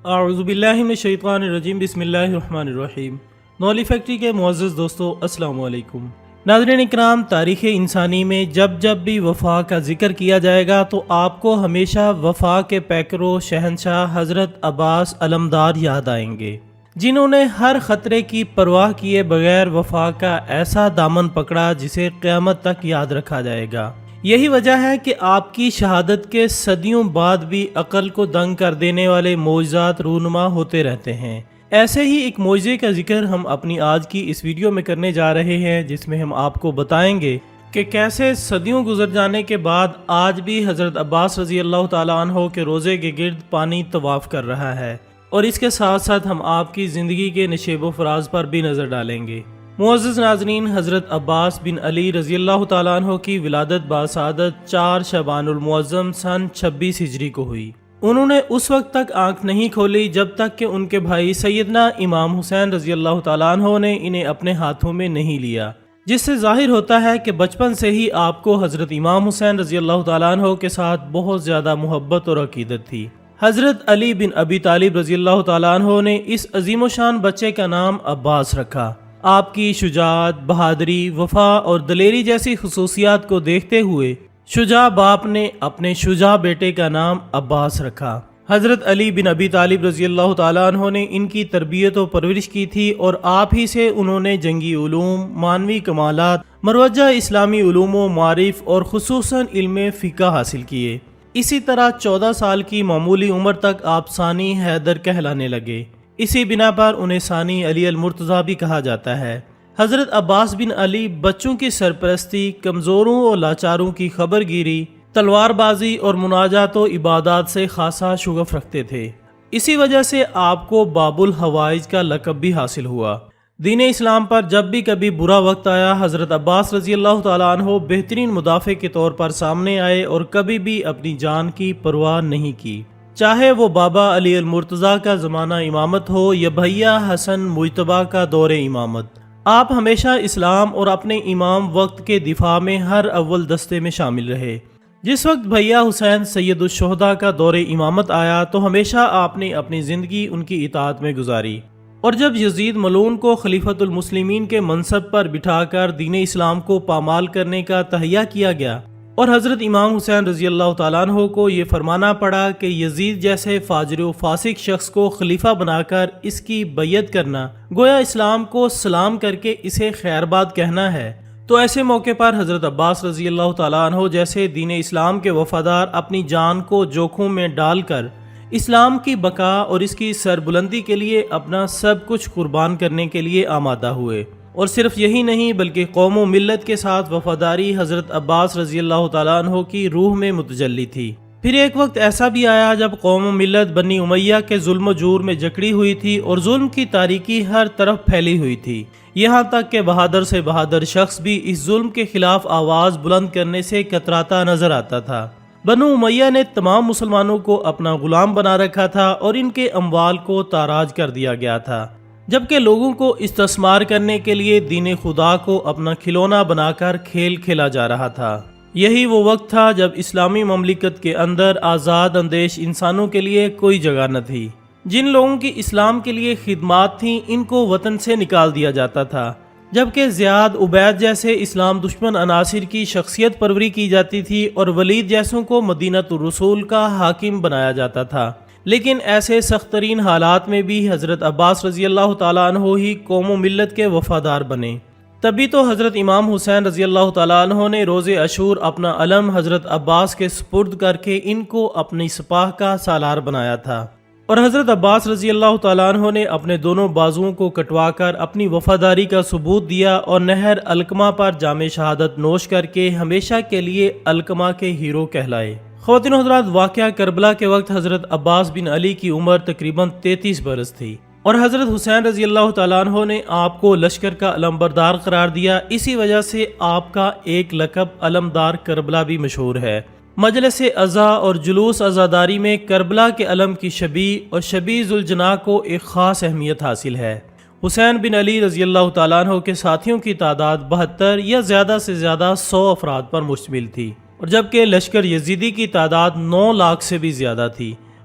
اعوذ باللہ من الشیطان الرجیم، بسم اللہ الرحمن الرحیم۔ نولی فیکٹری کے معزز دوستو، السلام علیکم۔ ناظرین اکرام، تاریخ انسانی میں جب بھی وفا کا ذکر کیا جائے گا تو آپ کو ہمیشہ وفا کے پیکرو شہنشاہ حضرت عباس علمدار یاد آئیں گے، جنہوں نے ہر خطرے کی پرواہ کیے بغیر وفا کا ایسا دامن پکڑا جسے قیامت تک یاد رکھا جائے گا۔ یہی وجہ ہے کہ آپ کی شہادت کے صدیوں بعد بھی عقل کو دنگ کر دینے والے معجزات رونما ہوتے رہتے ہیں۔ ایسے ہی ایک معجزے کا ذکر ہم اپنی آج کی اس ویڈیو میں کرنے جا رہے ہیں، جس میں ہم آپ کو بتائیں گے کہ کیسے صدیوں گزر جانے کے بعد آج بھی حضرت عباس رضی اللہ تعالیٰ عنہ کے روزے کے گرد پانی طواف کر رہا ہے، اور اس کے ساتھ ساتھ ہم آپ کی زندگی کے نشیب و فراز پر بھی نظر ڈالیں گے۔ معزز ناظرین، حضرت عباس بن علی رضی اللہ تعالیٰ عنہ کی ولادت باسعادت 4 شعبان المعظم سن 26 ہجری کو ہوئی۔ انہوں نے اس وقت تک آنکھ نہیں کھولی جب تک کہ ان کے بھائی سیدنا امام حسین رضی اللہ تعالیٰ عنہ نے انہیں اپنے ہاتھوں میں نہیں لیا، جس سے ظاہر ہوتا ہے کہ بچپن سے ہی آپ کو حضرت امام حسین رضی اللہ تعالیٰ عنہ کے ساتھ بہت زیادہ محبت اور عقیدت تھی۔ حضرت علی بن ابی طالب رضی اللہ تعالیٰ عنہ نے اس عظیم و شان بچے کا نام عباس رکھا۔ آپ کی شجاعت، بہادری، وفا اور دلیری جیسی خصوصیات کو دیکھتے ہوئے شجاع باپ نے اپنے شجاع بیٹے کا نام عباس رکھا۔ حضرت علی بن ابی طالب رضی اللہ تعالیٰ عنہ نے ان کی تربیت و پرورش کی تھی، اور آپ ہی سے انہوں نے جنگی علوم، معنوی کمالات، مروجہ اسلامی علوم و معارف اور خصوصاً علم فقہ حاصل کیے۔ اسی طرح 14 سال کی معمولی عمر تک آپ ثانی حیدر کہلانے لگے۔ اسی بنا پر انہیں ثانی علی المرتضیٰ بھی کہا جاتا ہے۔ حضرت عباس بن علی بچوں کی سرپرستی، کمزوروں اور لاچاروں کی خبر گیری، تلوار بازی اور مناجات و عبادات سے خاصا شغف رکھتے تھے۔ اسی وجہ سے آپ کو باب الحوائج کا لقب بھی حاصل ہوا۔ دین اسلام پر جب بھی کبھی برا وقت آیا، حضرت عباس رضی اللہ تعالیٰ عنہ بہترین مدافع کے طور پر سامنے آئے اور کبھی بھی اپنی جان کی پرواہ نہیں کی، چاہے وہ بابا علی المرتضیٰ کا زمانہ امامت ہو یا بھیا حسن مجتبیٰ کا دور امامت۔ آپ ہمیشہ اسلام اور اپنے امام وقت کے دفاع میں ہر اول دستے میں شامل رہے۔ جس وقت بھیا حسین سید الشہداء کا دور امامت آیا تو ہمیشہ آپ نے اپنی زندگی ان کی اطاعت میں گزاری، اور جب یزید ملعون کو خلیفۃ المسلمین کے منصب پر بٹھا کر دین اسلام کو پامال کرنے کا تہیہ کیا گیا، اور حضرت امام حسین رضی اللہ تعالیٰ عنہ کو یہ فرمانا پڑا کہ یزید جیسے فاجر و فاسق شخص کو خلیفہ بنا کر اس کی بیعت کرنا گویا اسلام کو سلام کر کے اسے خیرباد کہنا ہے، تو ایسے موقع پر حضرت عباس رضی اللہ تعالیٰ عنہ جیسے دین اسلام کے وفادار اپنی جان کو جوکھوں میں ڈال کر اسلام کی بقا اور اس کی سربلندی کے لیے اپنا سب کچھ قربان کرنے کے لیے آمادہ ہوئے۔ اور صرف یہی نہیں بلکہ قوم و ملت کے ساتھ وفاداری حضرت عباس رضی اللہ تعالیٰ عنہ کی روح میں متجلی تھی۔ پھر ایک وقت ایسا بھی آیا جب قوم و ملت بنی امیہ کے ظلم و جور میں جکڑی ہوئی تھی، اور ظلم کی تاریکی ہر طرف پھیلی ہوئی تھی، یہاں تک کہ بہادر سے بہادر شخص بھی اس ظلم کے خلاف آواز بلند کرنے سے کتراتا نظر آتا تھا۔ بنو امیہ نے تمام مسلمانوں کو اپنا غلام بنا رکھا تھا، اور ان کے اموال کو تاراج کر دیا گیا تھا، جبکہ لوگوں کو استثمار کرنے کے لیے دین خدا کو اپنا کھلونا بنا کر کھیل کھیلا جا رہا تھا۔ یہی وہ وقت تھا جب اسلامی مملکت کے اندر آزاد اندیش انسانوں کے لیے کوئی جگہ نہ تھی۔ جن لوگوں کی اسلام کے لیے خدمات تھیں ان کو وطن سے نکال دیا جاتا تھا، جبکہ زیاد، عبید جیسے اسلام دشمن عناصر کی شخصیت پروری کی جاتی تھی، اور ولید جیسوں کو مدینۃ الرسول کا حاکم بنایا جاتا تھا۔ لیکن ایسے سخت ترین حالات میں بھی حضرت عباس رضی اللہ تعالیٰ عنہ ہی قوم و ملت کے وفادار بنے۔ تبھی تو حضرت امام حسین رضی اللہ تعالیٰ عنہ نے روز عاشور اپنا علم حضرت عباس کے سپرد کر کے ان کو اپنی سپاہ کا سالار بنایا تھا، اور حضرت عباس رضی اللہ تعالیٰ عنہ نے اپنے دونوں بازوؤں کو کٹوا کر اپنی وفاداری کا ثبوت دیا، اور نہر القمہ پر جام شہادت نوش کر کے ہمیشہ کے لیے القمہ کے ہیرو کہلائے۔ خواتین و حضرات، واقعہ کربلا کے وقت حضرت عباس بن علی کی عمر تقریباً 33 برس تھی، اور حضرت حسین رضی اللہ تعالیٰ عنہ نے آپ کو لشکر کا علمبردار قرار دیا۔ اسی وجہ سے آپ کا ایک لقب علمدار کربلا بھی مشہور ہے۔ مجلس عزا اور جلوس عزاداری میں کربلا کے علم کی شبیہ اور شبیہ ذوالجناح کو ایک خاص اہمیت حاصل ہے۔ حسین بن علی رضی اللہ تعالیٰ عنہ کے ساتھیوں کی تعداد 72 یا زیادہ سے زیادہ 100 افراد پر مشتمل تھی، اور جبکہ لشکر یزیدی کی تعداد 9 لاکھ سے بھی زیادہ تھی۔